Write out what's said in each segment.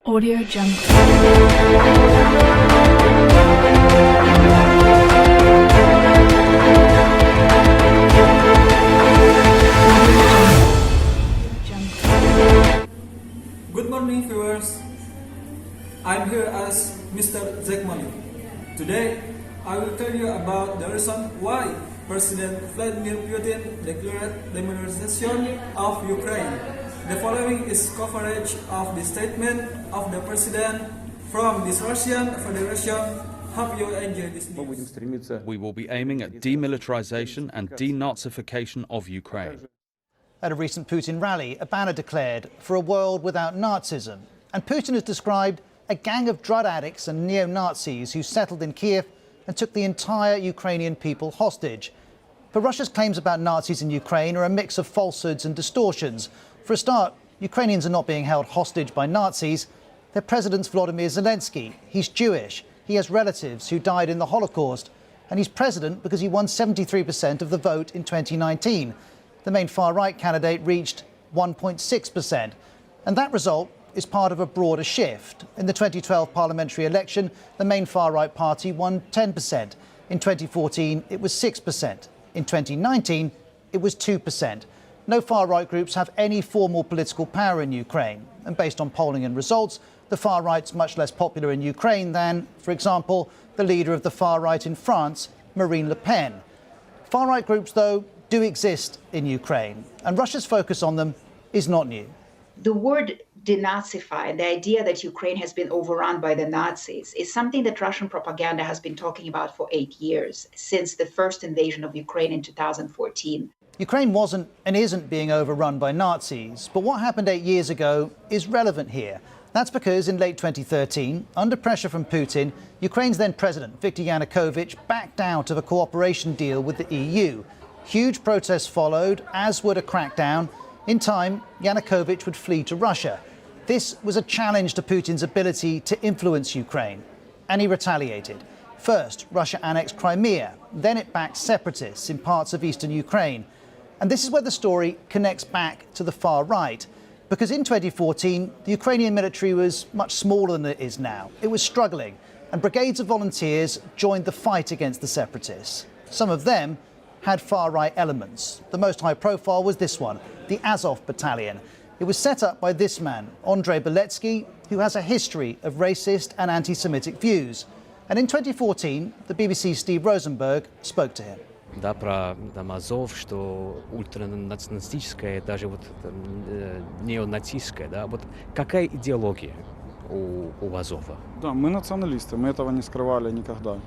Audio Jungle. Good morning, viewers. I'm here as Mr. Muzakir Moli. Today, I will tell you about the reason why President Vladimir Putin declared demilitarization of Ukraine. The following is coverage of the statement of the President from this Russian Federation. Hope you enjoy this news. We will be aiming at demilitarization and denazification of Ukraine. At a recent Putin rally, a banner declared for a world without Nazism. And Putin has described a gang of drug addicts and neo-Nazis who settled in Kiev and took the entire Ukrainian people hostage. But Russia's claims about Nazis in Ukraine are a mix of falsehoods and distortions. For a start, Ukrainians are not being held hostage by Nazis. Their president's Volodymyr Zelensky. He's Jewish. He has relatives who died in the Holocaust. And he's president because he won 73% of the vote in 2019. The main far-right candidate reached 1.6%. And that result is part of a broader shift. In the 2012 parliamentary election, the main far-right party won 10%. In 2014, it was 6%. In 2019, it was 2%. No far-right groups have any formal political power in Ukraine. And based on polling and results, the far-right's much less popular in Ukraine than, for example, the leader of the far-right in France, Marine Le Pen. Far-right groups, though, do exist in Ukraine, and Russia's focus on them is not new. The word denazify, the idea that Ukraine has been overrun by the Nazis, is something that Russian propaganda has been talking about for 8 years, since the first invasion of Ukraine in 2014. Ukraine wasn't and isn't being overrun by Nazis, but what happened 8 years ago is relevant here. That's because in late 2013, under pressure from Putin, Ukraine's then president, Viktor Yanukovych, backed out of a cooperation deal with the EU. Huge protests followed, as would a crackdown. In time, Yanukovych would flee to Russia. This was a challenge to Putin's ability to influence Ukraine, and he retaliated. First, Russia annexed Crimea, then it backed separatists in parts of eastern Ukraine. And this is where the story connects back to the far right, because in 2014, the Ukrainian military was much smaller than it is now. It was struggling, and brigades of volunteers joined the fight against the separatists. Some of them had far-right elements. The most high-profile was this one, the Azov Battalion. It was set up by this man, Andrei Beletsky, who has a history of racist and anti-Semitic views. And in 2014, the BBC's Steve Rosenberg spoke to him. Да, про Азов, что ультранационалистическое, даже вот неонацистское, да, вот какая идеология у Азова? Да, мы националисты, мы этого не скрывали никогда.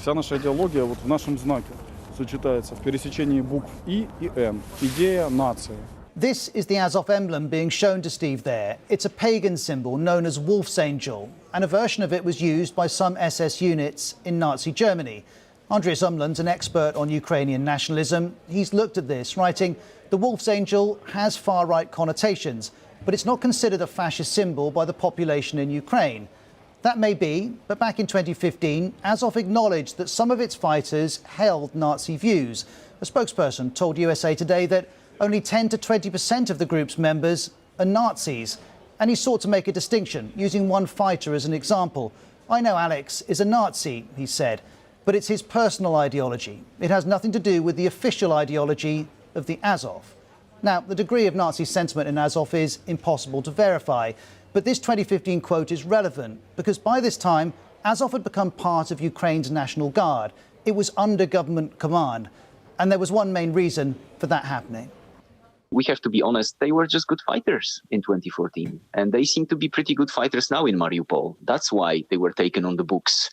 Вся наша идеология вот в нашем знаке сочетается в пересечении букв И и Н. Идея нации. This is the Azov emblem being shown to Steve there. It's a pagan symbol known as Wolf's Angel, and a version of it was used by some SS units in Nazi Germany. Andreas Umland's an expert on Ukrainian nationalism. He's looked at this, writing, the Wolf's Angel has far-right connotations, but it's not considered a fascist symbol by the population in Ukraine. That may be, but back in 2015, Azov acknowledged that some of its fighters held Nazi views. A spokesperson told USA Today that only 10 to 20% of the group's members are Nazis. And he sought to make a distinction, using one fighter as an example. I know Alex is a Nazi, he said, but it's his personal ideology. It has nothing to do with the official ideology of the Azov. Now, the degree of Nazi sentiment in Azov is impossible to verify. But this 2015 quote is relevant because by this time, Azov had become part of Ukraine's National Guard. It was under government command. And there was one main reason for that happening. We have to be honest, they were just good fighters in 2014. And they seem to be pretty good fighters now in Mariupol. That's why they were taken on the books.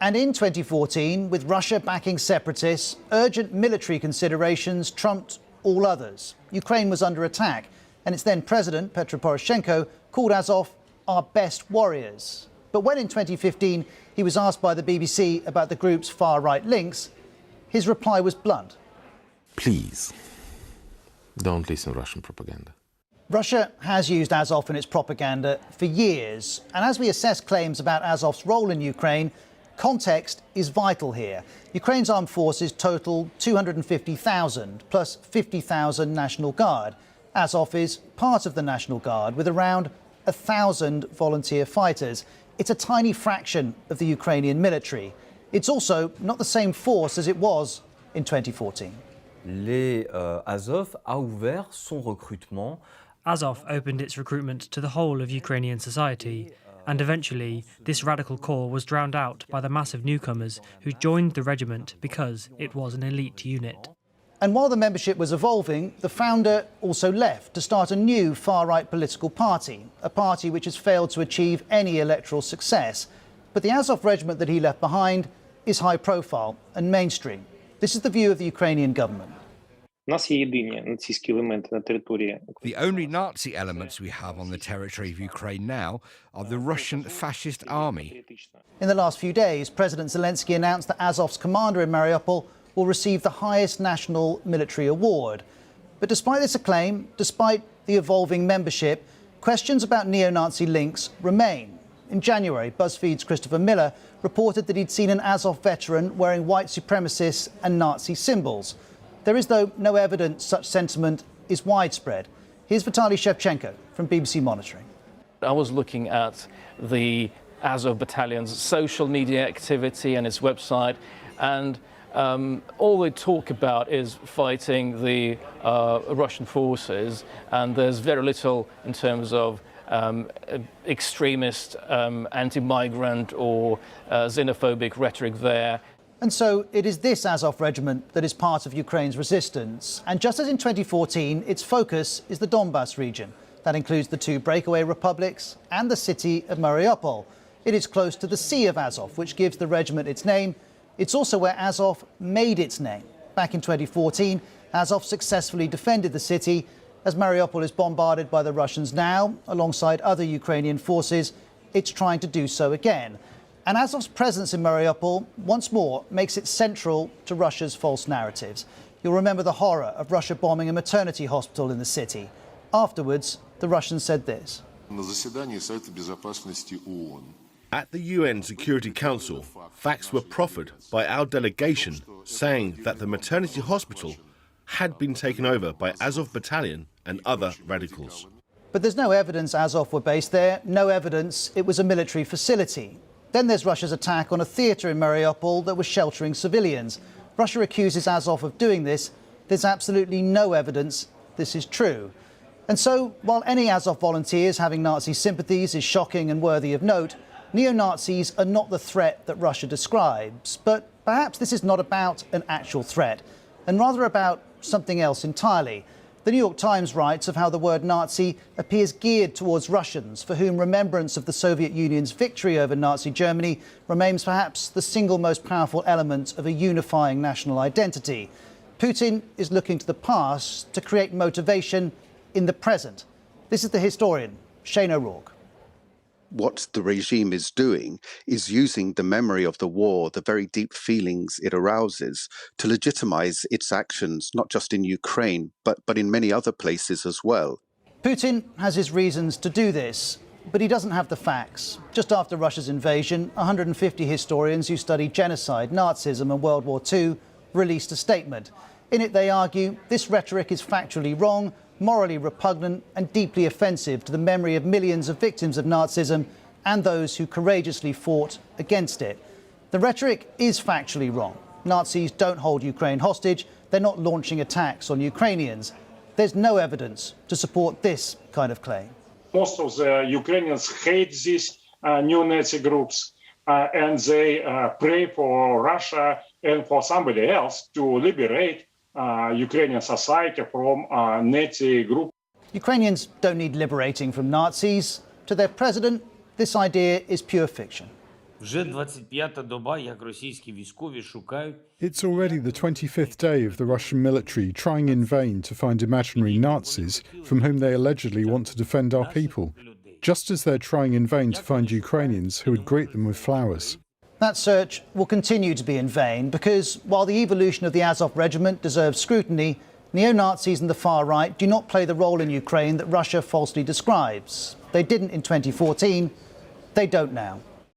And in 2014, with Russia backing separatists, urgent military considerations trumped all others. Ukraine was under attack. And its then president, Petro Poroshenko, called Azov our best warriors. But when in 2015 he was asked by the BBC about the group's far-right links, his reply was blunt. Please, don't listen to Russian propaganda. Russia has used Azov in its propaganda for years. And as we assess claims about Azov's role in Ukraine, context is vital here. Ukraine's armed forces total 250,000 plus 50,000 National Guard. Azov is part of the National Guard with around 1,000 volunteer fighters. It's a tiny fraction of the Ukrainian military. It's also not the same force as it was in 2014. Azov a ouvert son recrutement. Azov opened its recruitment to the whole of Ukrainian society, and eventually this radical corps was drowned out by the massive newcomers who joined the regiment because it was an elite unit. And while the membership was evolving, the founder also left to start a new far-right political party, a party which has failed to achieve any electoral success. But the Azov regiment that he left behind is high-profile and mainstream. This is the view of the Ukrainian government. The only Nazi elements we have on the territory of Ukraine now are the Russian fascist army. In the last few days, President Zelensky announced that Azov's commander in Mariupol will receive the highest national military award. But despite this acclaim, despite the evolving membership, questions about neo-Nazi links remain. In January, BuzzFeed's Christopher Miller reported that he'd seen an Azov veteran wearing white supremacist and Nazi symbols. There is, though, no evidence such sentiment is widespread. Here's Vitaly Shevchenko from BBC Monitoring. I was looking at the Azov Battalion's social media activity and its website, and all they talk about is fighting the Russian forces, and there's very little in terms of extremist, anti-migrant or xenophobic rhetoric there. And so it is this Azov regiment that is part of Ukraine's resistance. And just as in 2014, its focus is the Donbas region. That includes the two breakaway republics and the city of Mariupol. It is close to the Sea of Azov, which gives the regiment its name. It's also where Azov made its name. Back in 2014, Azov successfully defended the city. As Mariupol is bombarded by the Russians now, alongside other Ukrainian forces, it's trying to do so again. And Azov's presence in Mariupol, once more, makes it central to Russia's false narratives. You'll remember the horror of Russia bombing a maternity hospital in the city. Afterwards, the Russians said this. At the UN Security Council, facts were proffered by our delegation saying that the maternity hospital had been taken over by Azov Battalion and other radicals. But there's no evidence Azov were based there, no evidence it was a military facility. Then there's Russia's attack on a theatre in Mariupol that was sheltering civilians. Russia accuses Azov of doing this. There's absolutely no evidence this is true. And so, while any Azov volunteers having Nazi sympathies is shocking and worthy of note, neo-Nazis are not the threat that Russia describes. But perhaps this is not about an actual threat, and rather about something else entirely. The New York Times writes of how the word Nazi appears geared towards Russians, for whom remembrance of the Soviet Union's victory over Nazi Germany remains perhaps the single most powerful element of a unifying national identity. Putin is looking to the past to create motivation in the present. This is the historian, Shane O'Rourke. What the regime is doing is using the memory of the war, the very deep feelings it arouses, to legitimize its actions, not just in Ukraine, but in many other places as well. Putin has his reasons to do this, but he doesn't have the facts. Just after Russia's invasion, 150 historians who study genocide, Nazism and World War II released a statement. In it, they argue this rhetoric is factually wrong, morally repugnant and deeply offensive to the memory of millions of victims of Nazism and those who courageously fought against it. The rhetoric is factually wrong. Nazis don't hold Ukraine hostage. They're not launching attacks on Ukrainians. There's no evidence to support this kind of claim. Most of the Ukrainians hate these neo-Nazi groups and they pray for Russia and for somebody else to liberate Ukrainian society from Nazi group. Ukrainians don't need liberating from Nazis. To their president, this idea is pure fiction. It's already the 25th day of the Russian military trying in vain to find imaginary Nazis from whom they allegedly want to defend our people, just as they're trying in vain to find Ukrainians who would greet them with flowers. That search will continue to be in vain because while the evolution of the Azov regiment deserves scrutiny, neo-Nazis and the far right do not play the role in Ukraine that Russia falsely describes. They didn't in 2014, they don't now.